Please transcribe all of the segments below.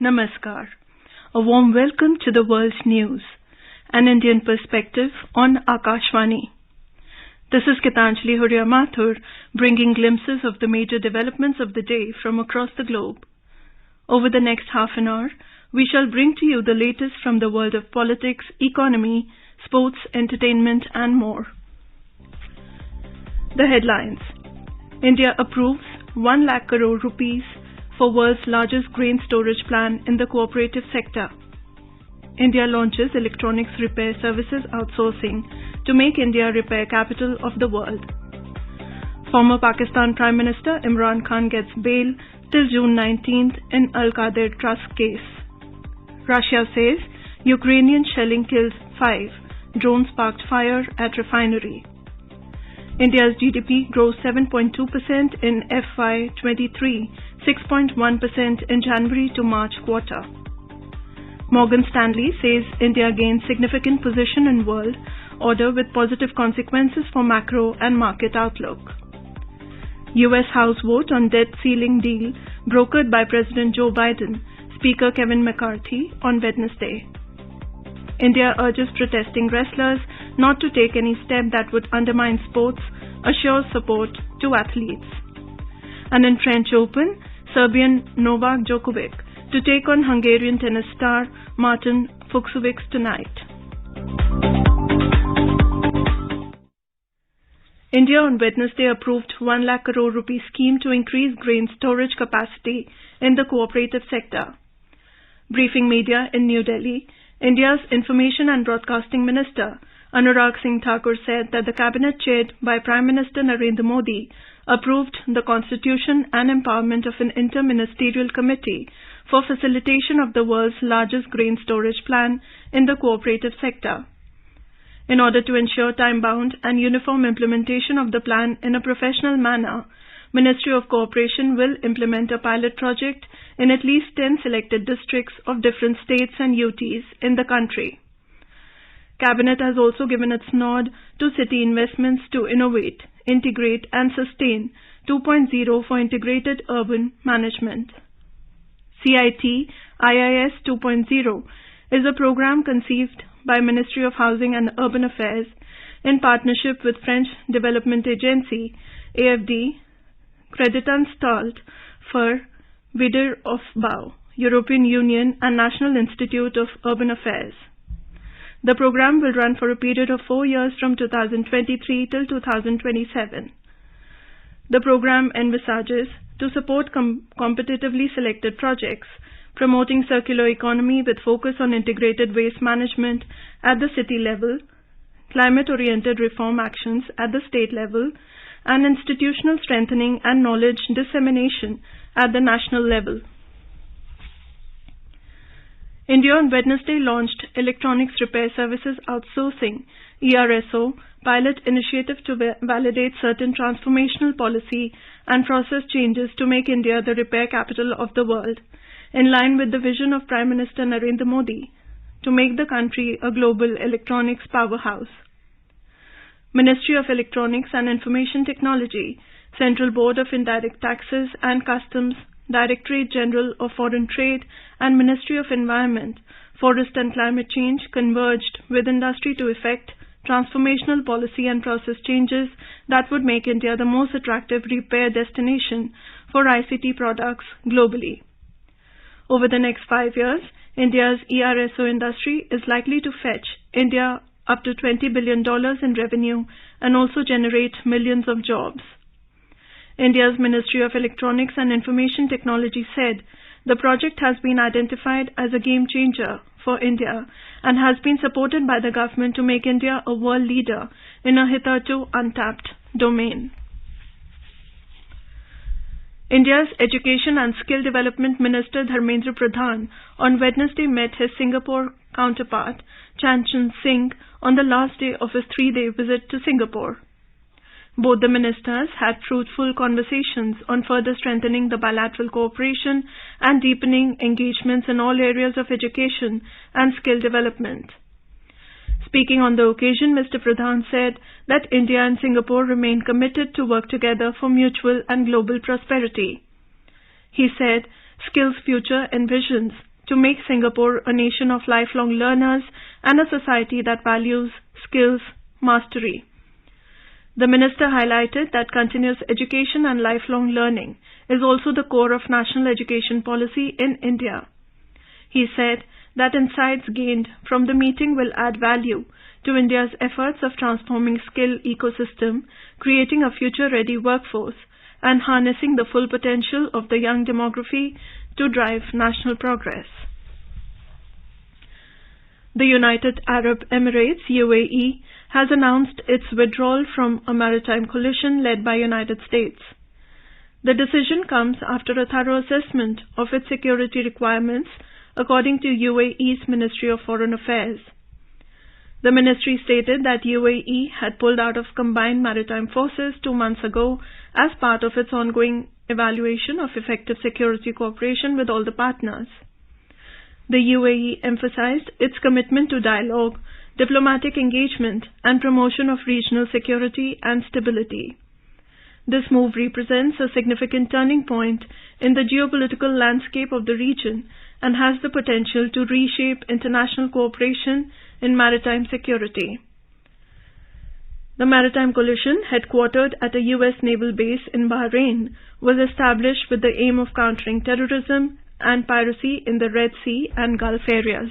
Namaskar. A warm welcome to the World News, an Indian perspective on Akashvani. This is Gitanjali Huria Mathur bringing glimpses of the major developments of the day from across the globe. Over the next half an hour, we shall bring to you the latest from the world of politics, economy, sports, entertainment and more. The headlines. India approves 1 lakh crore rupees for world's largest grain storage plan in the cooperative sector. India launches electronics repair services outsourcing to make India repair capital of the world. Former Pakistan Prime Minister Imran Khan gets bail till June 19th in Al-Qadir Trust case. Russia says Ukrainian shelling kills 5. Drone sparked fire at refinery. India's GDP grows 7.2% in FY23, 6.1% in January to March quarter. Morgan Stanley says India gains significant position in world order with positive consequences for macro and market outlook. US House vote on debt ceiling deal brokered by President Joe Biden, Speaker Kevin McCarthy on Wednesday. India urges protesting wrestlers not to take any step that would undermine sports, assures support to athletes. And in French Open, Serbian Novak Djokovic to take on Hungarian tennis star Martin Fucsovics tonight. India on Wednesday approved 1 lakh crore rupee scheme to increase grain storage capacity in the cooperative sector. Briefing media in New Delhi, India's Information and Broadcasting Minister Anurag Singh Thakur said that the cabinet chaired by Prime Minister Narendra Modi approved the constitution and empowerment of an inter-ministerial committee for facilitation of the world's largest grain storage plan in the cooperative sector. In order to ensure time-bound and uniform implementation of the plan in a professional manner, Ministry of Cooperation will implement a pilot project in at least 10 selected districts of different states and UTs in the country. Cabinet has also given its nod to city investments to innovate, integrate and sustain 2.0 for integrated urban management. CIT IIS 2.0 is a program conceived by Ministry of Housing and Urban Affairs in partnership with French Development Agency AFD, Creditanstalt for Wiederaufbau, European Union and National Institute of Urban Affairs. The program will run for a period of 4 years from 2023 till 2027. The program envisages to support competitively selected projects, promoting circular economy with focus on integrated waste management at the city level, climate-oriented reform actions at the state level, and institutional strengthening and knowledge dissemination at the national level. India on Wednesday launched Electronics Repair Services Outsourcing ERSO pilot initiative to validate certain transformational policy and process changes to make India the repair capital of the world, in line with the vision of Prime Minister Narendra Modi to make the country a global electronics powerhouse. Ministry of Electronics and Information Technology, Central Board of Indirect Taxes and Customs, Directorate General of Foreign Trade and Ministry of Environment, Forest and Climate Change converged with industry to effect transformational policy and process changes that would make India the most attractive repair destination for ICT products globally. Over the next 5 years, India's ERSO industry is likely to fetch India up to $20 billion in revenue and also generate millions of jobs. India's Ministry of Electronics and Information Technology said the project has been identified as a game changer for India and has been supported by the government to make India a world leader in a hitherto untapped domain. India's Education and Skill Development Minister Dharmendra Pradhan on Wednesday met his Singapore counterpart Chanchan Singh on the last day of his 3-day visit to Singapore. Both the ministers had fruitful conversations on further strengthening the bilateral cooperation and deepening engagements in all areas of education and skill development. Speaking on the occasion, Mr. Pradhan said that India and Singapore remain committed to work together for mutual and global prosperity. He said, Skills Future envisions to make Singapore a nation of lifelong learners and a society that values skills mastery. The minister highlighted that continuous education and lifelong learning is also the core of national education policy in India. He said that insights gained from the meeting will add value to India's efforts of transforming skill ecosystem, creating a future-ready workforce, and harnessing the full potential of the young demography to drive national progress. The United Arab Emirates, UAE, has announced its withdrawal from a maritime coalition led by United States. The decision comes after a thorough assessment of its security requirements, according to UAE's Ministry of Foreign Affairs. The ministry stated that UAE had pulled out of combined maritime forces 2 months ago as part of its ongoing evaluation of effective security cooperation with all the partners. The UAE emphasized its commitment to dialogue, diplomatic engagement, and promotion of regional security and stability. This move represents a significant turning point in the geopolitical landscape of the region and has the potential to reshape international cooperation in maritime security. The Maritime Coalition, headquartered at a U.S. naval base in Bahrain, was established with the aim of countering terrorism and piracy in the Red Sea and Gulf areas.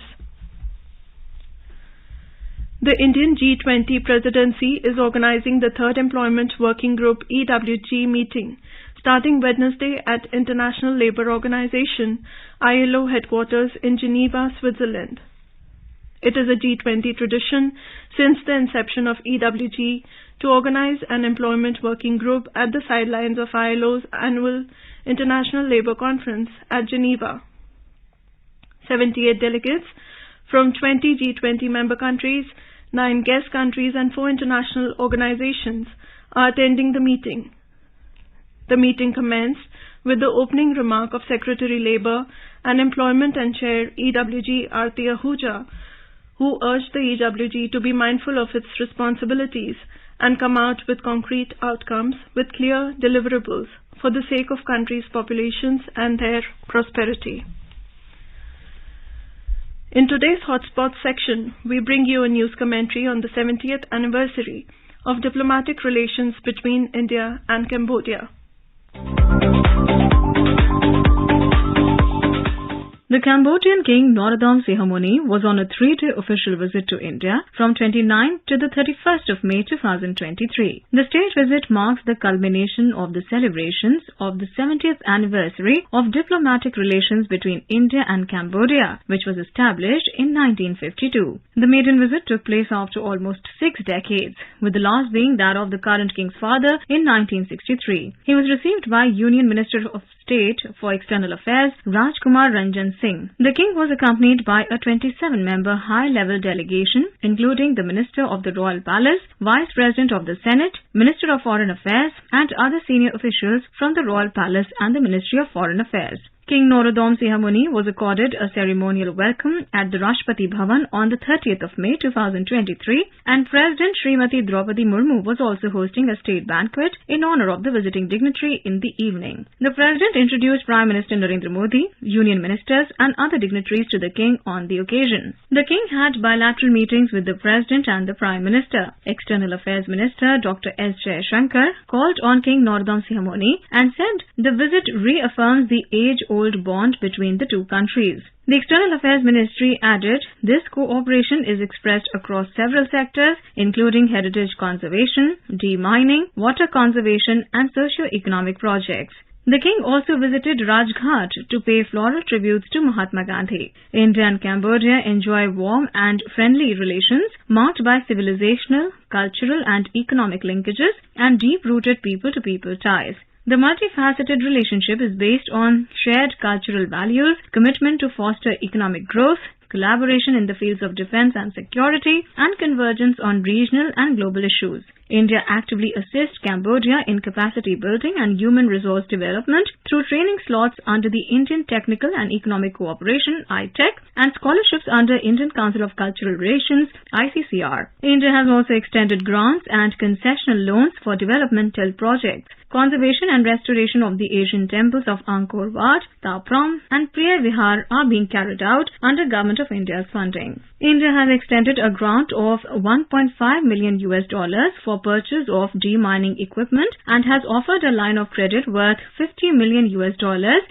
The Indian G20 presidency is organizing the Third Employment Working Group EWG meeting starting Wednesday at International Labour Organization ILO headquarters in Geneva, Switzerland. It is a G20 tradition since the inception of EWG to organize an employment working group at the sidelines of ILO's annual International Labour Conference at Geneva. 78 delegates from 20 G20 member countries, 9 guest countries and 4 international organizations are attending the meeting. The meeting commenced with the opening remark of Secretary Labour and Employment and Chair EWG Aarti Ahuja, who urged the EWG to be mindful of its responsibilities and come out with concrete outcomes with clear deliverables for the sake of countries' populations and their prosperity. In today's Hotspots section, we bring you a news commentary on the 70th anniversary of diplomatic relations between India and Cambodia. The Cambodian King Norodom Sihamoni was on a 3-day official visit to India from 29th to the 31st of May 2023. The state visit marks the culmination of the celebrations of the 70th anniversary of diplomatic relations between India and Cambodia, which was established in 1952. The maiden visit took place after almost 6 decades, with the last being that of the current king's father in 1963. He was received by Union Minister of State for External Affairs Rajkumar Ranjan Singh. The king was accompanied by a 27-member high-level delegation, including the Minister of the Royal Palace, Vice President of the Senate, Minister of Foreign Affairs, and other senior officials from the Royal Palace and the Ministry of Foreign Affairs. King Norodom Sihamoni was accorded a ceremonial welcome at the Rashtrapati Bhavan on the 30th of May 2023, and President Srimati Draupadi Murmu was also hosting a state banquet in honor of the visiting dignitary in the evening. The President introduced Prime Minister Narendra Modi, Union Ministers and other dignitaries to the King on the occasion. The King had bilateral meetings with the President and the Prime Minister. External Affairs Minister Dr. S. Jaishankar called on King Norodom Sihamoni and said the visit reaffirms the age-old bond between the two countries. The External Affairs Ministry added, this cooperation is expressed across several sectors, including heritage conservation, demining, water conservation and socio-economic projects. The king also visited Rajghat to pay floral tributes to Mahatma Gandhi. India and Cambodia enjoy warm and friendly relations marked by civilizational, cultural and economic linkages and deep-rooted people-to-people ties. The multifaceted relationship is based on shared cultural values, commitment to foster economic growth, collaboration in the fields of defense and security, and convergence on regional and global issues. India actively assists Cambodia in capacity building and human resource development through training slots under the Indian Technical and Economic Cooperation (ITEC) and scholarships under Indian Council of Cultural Relations (ICCR). India has also extended grants and concessional loans for developmental projects. Conservation and restoration of the Asian temples of Angkor Wat, Taprom and Priya Vihar are being carried out under Government of India's funding. India has extended a grant of $1.5 million for purchase of demining equipment and has offered a line of credit worth $50 million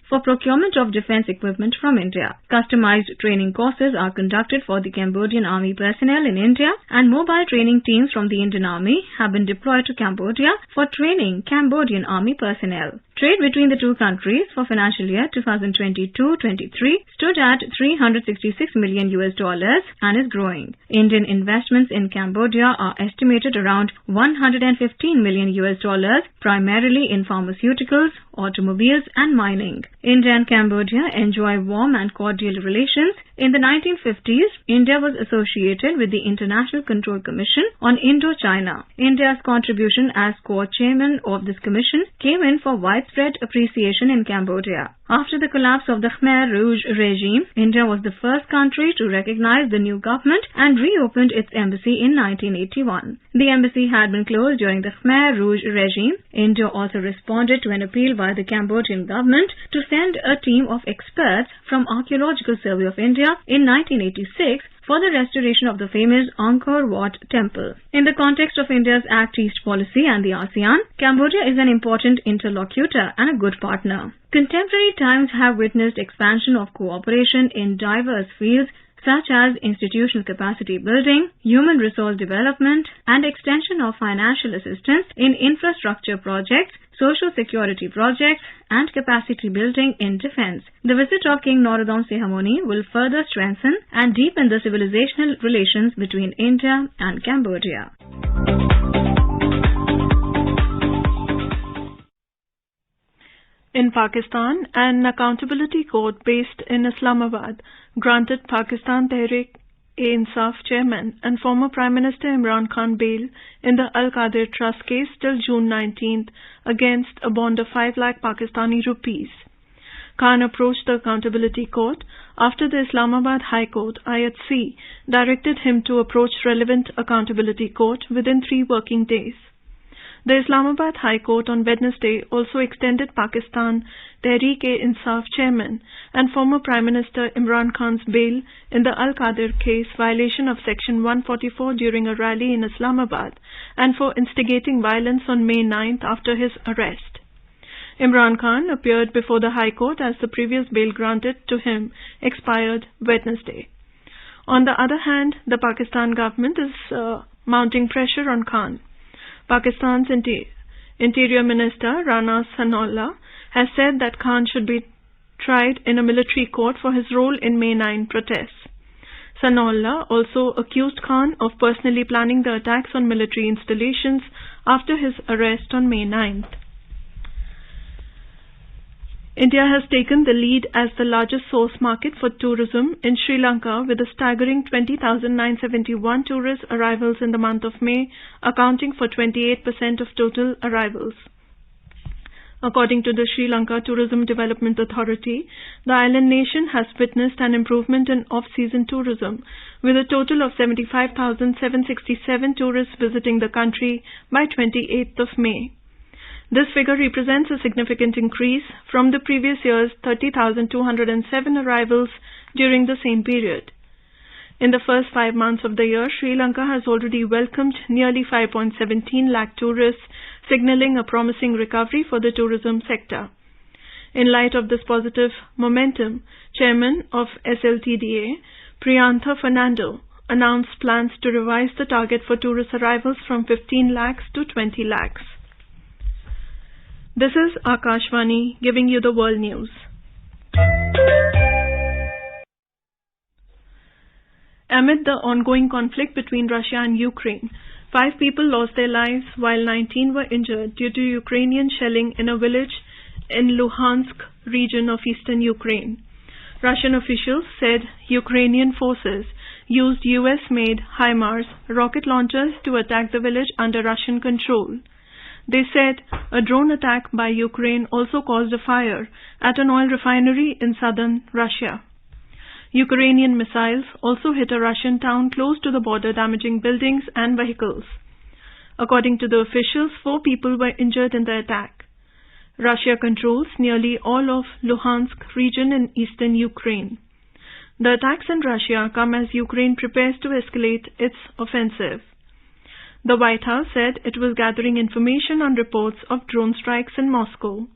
for procurement of defense equipment from India. Customized training courses are conducted for the Cambodian Army personnel in India, and mobile training teams from the Indian Army have been deployed to Cambodia for training Cambodian Army personnel. Trade between the two countries for financial year 2022-23 stood at $366 million and is growing. Indian investments in Cambodia are estimated around $115 million, primarily in pharmaceuticals, automobiles and mining. India and Cambodia enjoy warm and cordial relations. In the 1950s, India was associated with the International Control Commission on Indo-China. India's contribution as co-chairman of this commission came in for widespread appreciation in Cambodia. After the collapse of the Khmer Rouge regime, India was the first country to recognize the new government and reopened its embassy in 1981. The embassy had been closed during the Khmer Rouge regime. India also responded to an appeal by the Cambodian government to send a team of experts from Archaeological Survey of India in 1986 for the restoration of the famous Angkor Wat temple. In the context of India's Act East policy and the ASEAN, Cambodia is an important interlocutor and a good partner. Contemporary times have witnessed expansion of cooperation in diverse fields such as institutional capacity building, human resource development, and extension of financial assistance in infrastructure projects, social security projects, and capacity building in defense. The visit of King Norodom Sihamoni will further strengthen and deepen the civilizational relations between India and Cambodia. In Pakistan, an accountability court based in Islamabad granted Pakistan Tehreek-e-Insaf chairman and former Prime Minister Imran Khan bail in the Al-Qadir Trust case till June 19th against a bond of 5 lakh Pakistani rupees. Khan approached the accountability court after the Islamabad High Court (IHC) directed him to approach relevant accountability court within 3 working days. The Islamabad High Court on Wednesday also extended Pakistan Tehreek-e-Insaf chairman and former Prime Minister Imran Khan's bail in the Al-Qadir case violation of Section 144 during a rally in Islamabad and for instigating violence on May 9th after his arrest. Imran Khan appeared before the High Court as the previous bail granted to him expired Wednesday. On the other hand, the Pakistan government is mounting pressure on Khan. Pakistan's Interior Minister Rana Sanaullah has said that Khan should be tried in a military court for his role in May 9 protests. Sanaullah also accused Khan of personally planning the attacks on military installations after his arrest on May 9th. India has taken the lead as the largest source market for tourism in Sri Lanka with a staggering 20,971 tourist arrivals in the month of May, accounting for 28% of total arrivals. According to the Sri Lanka Tourism Development Authority, the island nation has witnessed an improvement in off-season tourism, with a total of 75,767 tourists visiting the country by 28th of May. This figure represents a significant increase from the previous year's 30,207 arrivals during the same period. In the first 5 months of the year, Sri Lanka has already welcomed nearly 5.17 lakh tourists, signaling a promising recovery for the tourism sector. In light of this positive momentum, Chairman of SLTDA, Priyantha Fernando, announced plans to revise the target for tourist arrivals from 15 lakhs to 20 lakhs. This is Akashvani giving you the world news. Amid the ongoing conflict between Russia and Ukraine, 5 people lost their lives while 19 were injured due to Ukrainian shelling in a village in Luhansk region of eastern Ukraine. Russian officials said Ukrainian forces used US-made HIMARS rocket launchers to attack the village under Russian control. They said a drone attack by Ukraine also caused a fire at an oil refinery in southern Russia. Ukrainian missiles also hit a Russian town close to the border, damaging buildings and vehicles. According to the officials, 4 people were injured in the attack. Russia controls nearly all of Luhansk region in eastern Ukraine. The attacks in Russia come as Ukraine prepares to escalate its offensive. The White House said it was gathering information on reports of drone strikes in Moscow.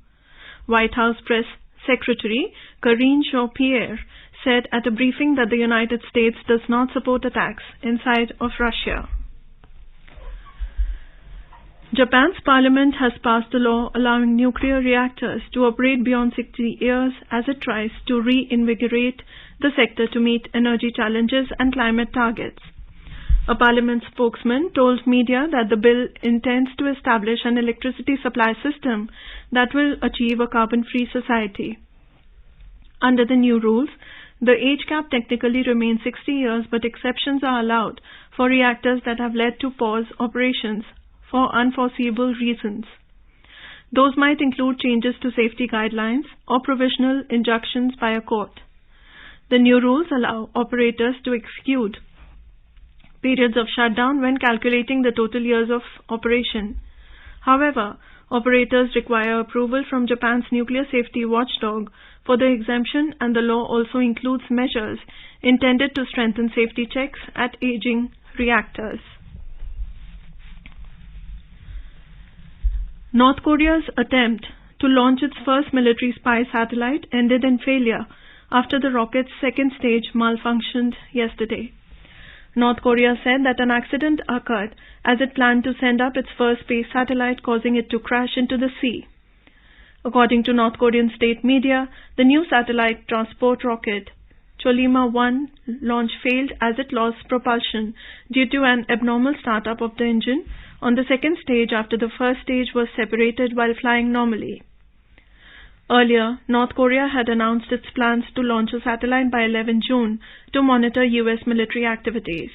White House Press Secretary Karine Jean-Pierre said at a briefing that the United States does not support attacks inside of Russia. Japan's parliament has passed a law allowing nuclear reactors to operate beyond 60 years as it tries to reinvigorate the sector to meet energy challenges and climate targets. A parliament spokesman told media that the bill intends to establish an electricity supply system that will achieve a carbon-free society. Under the new rules, the age cap technically remains 60 years, but exceptions are allowed for reactors that have led to pause operations for unforeseeable reasons. Those might include changes to safety guidelines or provisional injunctions by a court. The new rules allow operators to exclude periods of shutdown when calculating the total years of operation. However, operators require approval from Japan's nuclear safety watchdog for the exemption, and the law also includes measures intended to strengthen safety checks at aging reactors. North Korea's attempt to launch its first military spy satellite ended in failure after the rocket's second stage malfunctioned yesterday. North Korea said that an accident occurred as it planned to send up its first space satellite, causing it to crash into the sea. According to North Korean state media, the new satellite transport rocket Cholima-1 launch failed as it lost propulsion due to an abnormal startup of the engine on the second stage after the first stage was separated while flying normally. Earlier, North Korea had announced its plans to launch a satellite by 11 June to monitor U.S. military activities.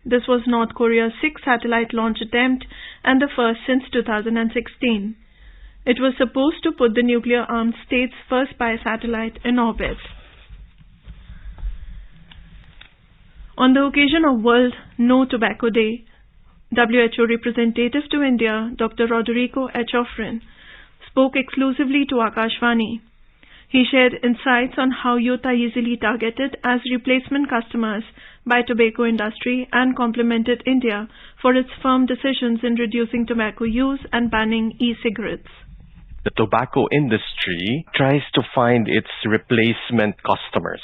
This was North Korea's sixth satellite launch attempt and the first since 2016. It was supposed to put the nuclear-armed state's first spy satellite in orbit. On the occasion of World No Tobacco Day, WHO representative to India, Dr. Roderico Echofrin, spoke exclusively to Akashvani. He shared insights on how youth are easily targeted as replacement customers by tobacco industry and complimented India for its firm decisions in reducing tobacco use and banning e-cigarettes. The tobacco industry tries to find its replacement customers.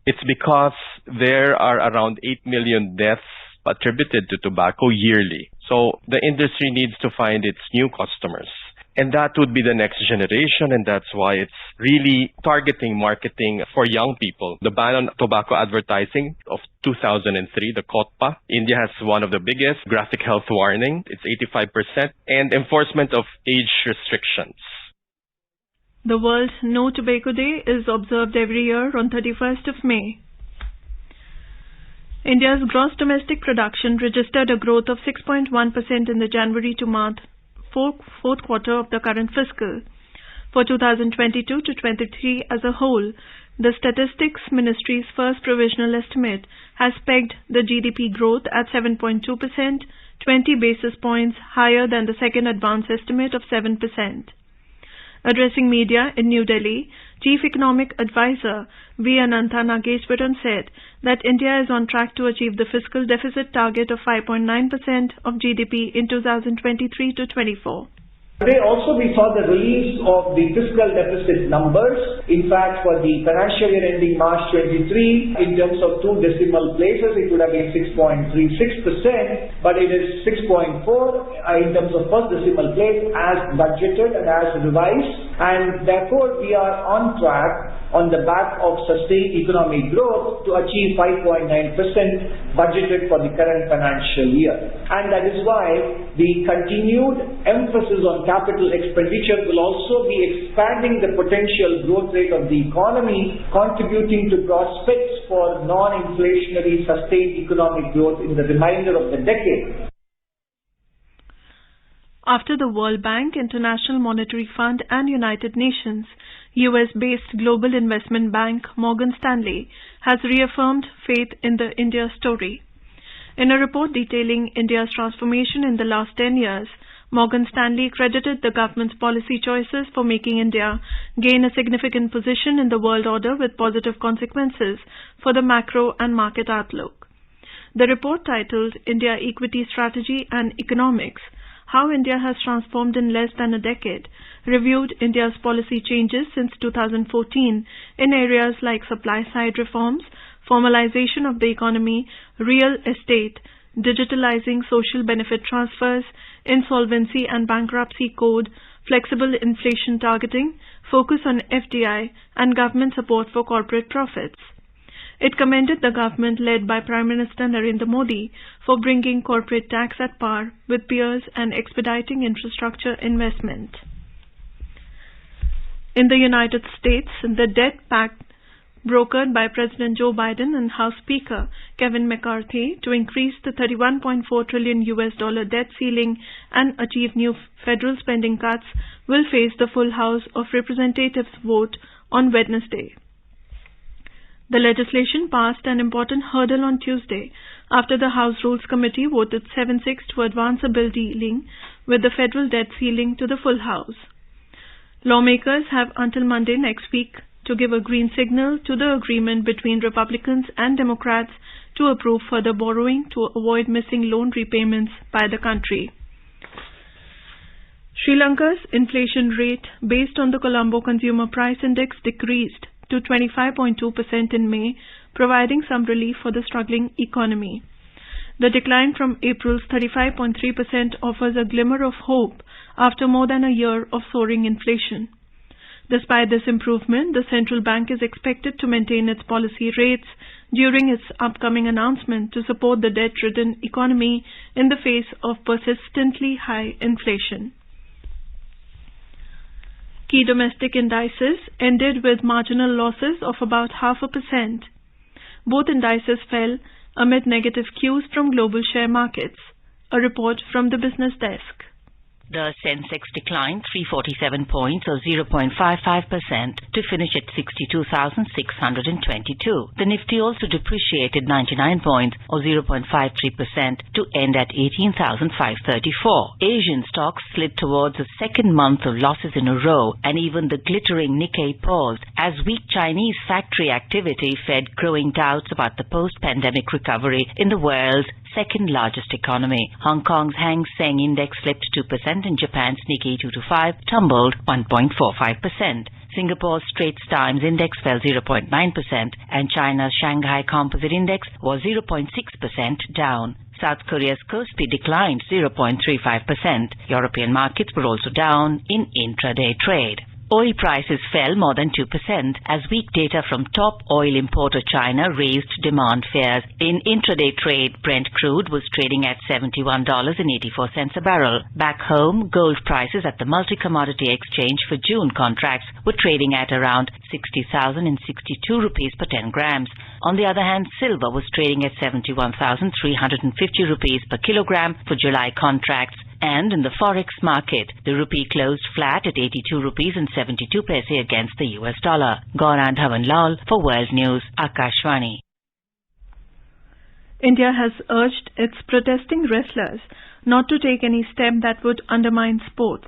It's because there are around 8 million deaths attributed to tobacco yearly. So the industry needs to find its new customers. And that would be the next generation, and that's why it's really targeting marketing for young people. The ban on tobacco advertising of 2003, the COTPA, India has one of the biggest graphic health warning. It's 85%, and enforcement of age restrictions. The World No Tobacco Day is observed every year on 31st of May. India's gross domestic production registered a growth of 6.1% in the January to March fourth quarter of the current fiscal. For 2022 to 23 as a whole, the Statistics Ministry's first provisional estimate has pegged the GDP growth at 7.2%, 20 basis points higher than the second advance estimate of 7%. Addressing media in New Delhi, Chief Economic Advisor V. Anantha Nageswaran said that India is on track to achieve the fiscal deficit target of 5.9% of GDP in 2023 to 24. Today also we saw the release of the fiscal deficit numbers. In fact, for the financial year ending March 23, in terms of two decimal places, it would have been 6.36%, but it is 6.4 in terms of first decimal place as budgeted and as revised. And therefore, we are on track on the back of sustained economic growth to achieve 5.9% budgeted for the current financial year. And that is why the continued emphasis on capital expenditure will also be expanding the potential growth rate of the economy, contributing to prospects for non-inflationary sustained economic growth in the remainder of the decade. After the World Bank, International Monetary Fund and United Nations, US-based global investment bank Morgan Stanley has reaffirmed faith in the India story. In a report detailing India's transformation in the last 10 years, Morgan Stanley credited the government's policy choices for making India gain a significant position in the world order with positive consequences for the macro and market outlook. The report titled India Equity Strategy and Economics: How India Has Transformed in Less Than a Decade reviewed India's policy changes since 2014 in areas like supply-side reforms, formalization of the economy, real estate, digitalizing social benefit transfers, insolvency and bankruptcy code, flexible inflation targeting, focus on FDI, and government support for corporate profits. It commended the government led by Prime Minister Narendra Modi for bringing corporate tax at par with peers and expediting infrastructure investment. In the United States, the debt pact brokered by President Joe Biden and House Speaker Kevin McCarthy to increase the $31.4 trillion debt ceiling and achieve new federal spending cuts will face the full House of Representatives vote on Wednesday. The legislation passed an important hurdle on Tuesday after the House Rules Committee voted 7-6 to advance a bill dealing with the federal debt ceiling to the full House. Lawmakers have until Monday next week to give a green signal to the agreement between Republicans and Democrats to approve further borrowing to avoid missing loan repayments by the country. Sri Lanka's inflation rate based on the Colombo Consumer Price Index decreased to 25.2% in May, providing some relief for the struggling economy. The decline from April's 35.3% offers a glimmer of hope after more than a year of soaring inflation. Despite this improvement, the central bank is expected to maintain its policy rates during its upcoming announcement to support the debt-ridden economy in the face of persistently high inflation. Key domestic indices ended with marginal losses of about 0.5%. Both indices fell amid negative cues from global share markets. A report from the business desk. The Sensex declined 347 points or 0.55% to finish at 62,622. The Nifty also depreciated 99 points or 0.53% to end at 18,534. Asian stocks slid towards a second month of losses in a row, and even the glittering Nikkei paused as weak Chinese factory activity fed growing doubts about the post-pandemic recovery in the world's second largest economy. Hong Kong's Hang Seng Index slipped 2% and Japan's Nikkei 225 tumbled 1.45%. Singapore's Straits Times Index fell 0.9% and China's Shanghai Composite Index was 0.6% down. South Korea's Kospi declined 0.35%. European markets were also down in intraday trade. Oil prices fell more than 2% as weak data from top oil importer China raised demand fears. In intraday trade, Brent crude was trading at $71.84 a barrel. Back home, gold prices at the multi-commodity exchange for June contracts were trading at around 60,062 rupees per 10 grams. On the other hand, silver was trading at 71,350 rupees per kilogram for July contracts. And in the forex market, the rupee closed flat at 82 rupees and 72 paise against the US dollar. Gaurang Dhawan Lal for World News, Akashvani. India has urged its protesting wrestlers not to take any step that would undermine sports.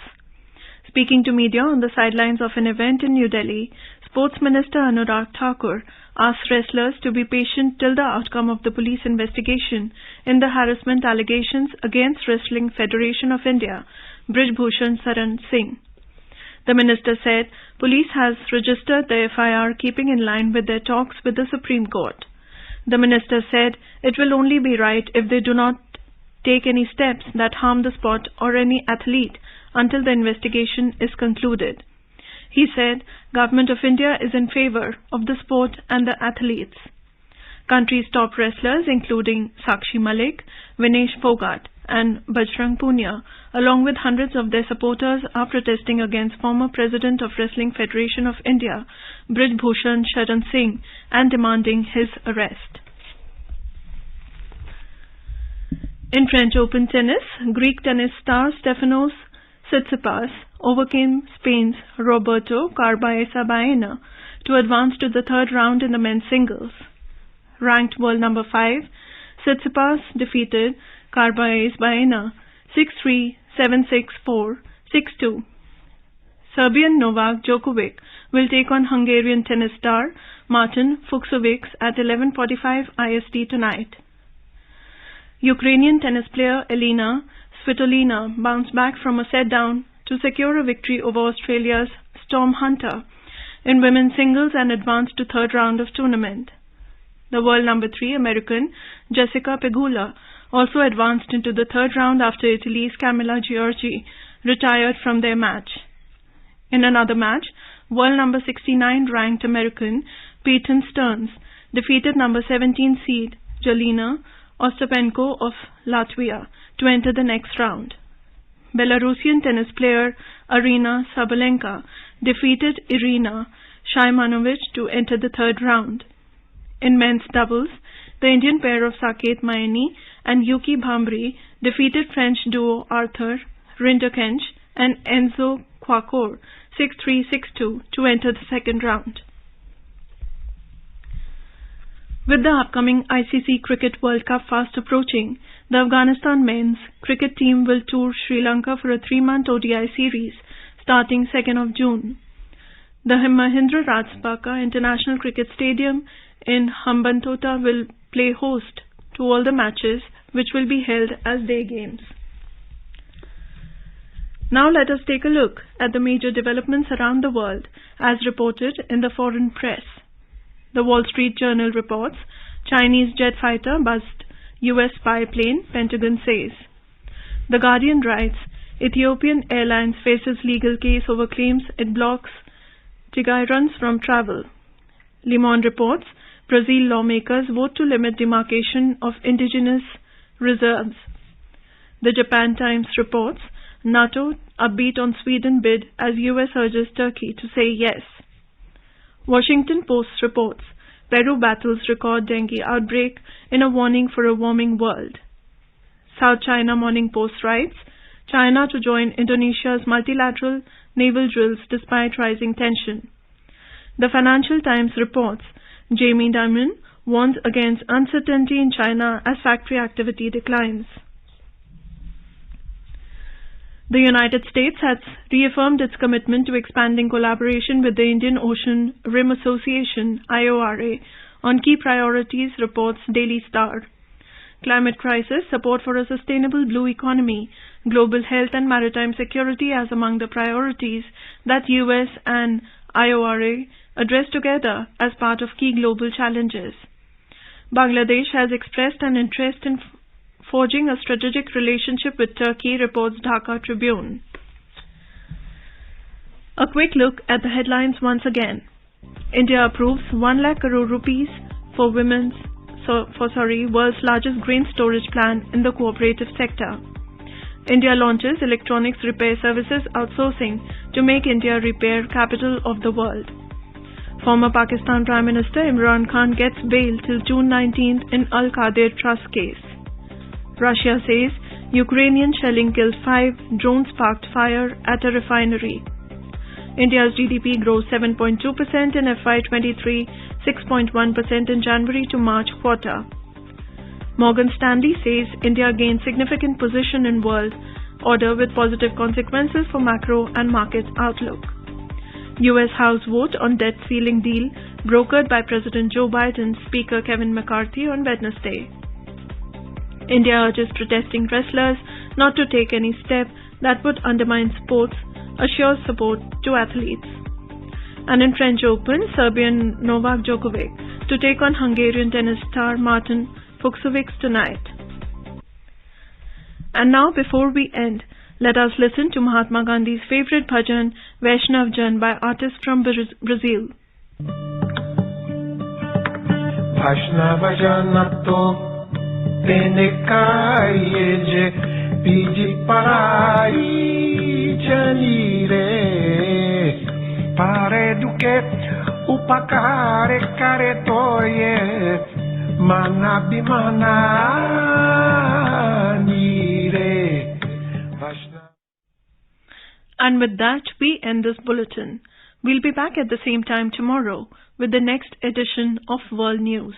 Speaking to media on the sidelines of an event in New Delhi, Sports Minister Anurag Thakur asked wrestlers to be patient till the outcome of the police investigation in the harassment allegations against Wrestling Federation of India, Brij Bhushan Saran Singh. The minister said police has registered the FIR keeping in line with their talks with the Supreme Court. The minister said it will only be right if they do not take any steps that harm the sport or any athlete until the investigation is concluded. He said Government of India is in favor of the sport and the athletes. Country's top wrestlers including Sakshi Malik, Vinesh Fogart and Bajrang Punia, along with hundreds of their supporters, are protesting against former President of Wrestling Federation of India, Brij Bhushan Saran Singh, and demanding his arrest. In French Open tennis, Greek tennis star Stefanos Tsitsipas overcame Spain's Roberto Carbaeza Baena to advance to the third round in the men's singles. Ranked world number 5, Tsitsipas defeated Carbaez Baena 6-3, 7-6, 4-6-2. Serbian Novak Djokovic will take on Hungarian tennis star Martin Fucsovics at 11:45 IST tonight. Ukrainian tennis player Elina Svitolina bounced back from a set-down to secure a victory over Australia's Storm Hunter in women's singles and advanced to third round of tournament. The world number 3 American Jessica Pegula also advanced into the third round after Italy's Camilla Giorgi retired from their match. In another match, world number 69 ranked American Peyton Stearns defeated number 17 seed Jelena Ostapenko of Latvia to enter the next round. Belarusian tennis player Arina Sabalenka defeated Irina Shaimanovic to enter the third round. In men's doubles, the Indian pair of Saket Maini and Yuki Bhambri defeated French duo Arthur Rinderknecht and Enzo Quacore 6-3, 6-2 to enter the second round. With the upcoming ICC Cricket World Cup fast approaching, the Afghanistan men's cricket team will tour Sri Lanka for a 3-month ODI series starting 2nd of June. The Mahindra Rajapaksa International Cricket Stadium in Hambantota will play host to all the matches which will be held as day games. Now let us take a look at the major developments around the world as reported in the foreign press. The Wall Street Journal reports Chinese jet fighter buzzed US spy plane, Pentagon says. The Guardian writes Ethiopian Airlines faces legal case over claims it blocks Tigray runs from travel. Le Monde reports Brazil lawmakers vote to limit demarcation of indigenous reserves. The Japan Times reports NATO upbeat on Sweden bid as US urges Turkey to say yes. Washington Post reports Peru battles record dengue outbreak in a warning for a warming world. South China Morning Post writes China to join Indonesia's multilateral naval drills despite rising tension. The Financial Times reports Jamie Dimon warns against uncertainty in China as factory activity declines. The United States has reaffirmed its commitment to expanding collaboration with the Indian Ocean Rim Association (IORA) on key priorities, reports Daily Star. Climate crisis, support for a sustainable blue economy, global health and maritime security as among the priorities that US and IORA address together as part of key global challenges. Bangladesh has expressed an interest in forging a strategic relationship with Turkey, reports Dhaka Tribune. A quick look at the headlines once again. India approves 1 lakh crore rupees for world's largest grain storage plant in the cooperative sector. India launches electronics repair services outsourcing to make India repair capital of the world. Former Pakistan Prime Minister Imran Khan gets bail till June 19th in Al-Qadir Trust case. Russia says Ukrainian shelling killed 5, drones sparked fire at a refinery. India's GDP grows 7.2% in FY23, 6.1% in January to March quarter. Morgan Stanley says India gained significant position in world order with positive consequences for macro and market outlook. US House vote on debt ceiling deal brokered by President Joe Biden, Speaker Kevin McCarthy on Wednesday. India urges protesting wrestlers not to take any step that would undermine sports, assures support to athletes. And in French Open, Serbian Novak Djokovic to take on Hungarian tennis star Martin Fucsovics tonight. And now, before we end, let us listen to Mahatma Gandhi's favorite bhajan, Vaishnav Jan, by artists from Brazil. Vaishnava Janato Tenekaye Pidi Parai Janire Pare Duke Upakare Karetoye Manabi Mananire. And with that, we end this bulletin. We'll be back at the same time tomorrow with the next edition of World News.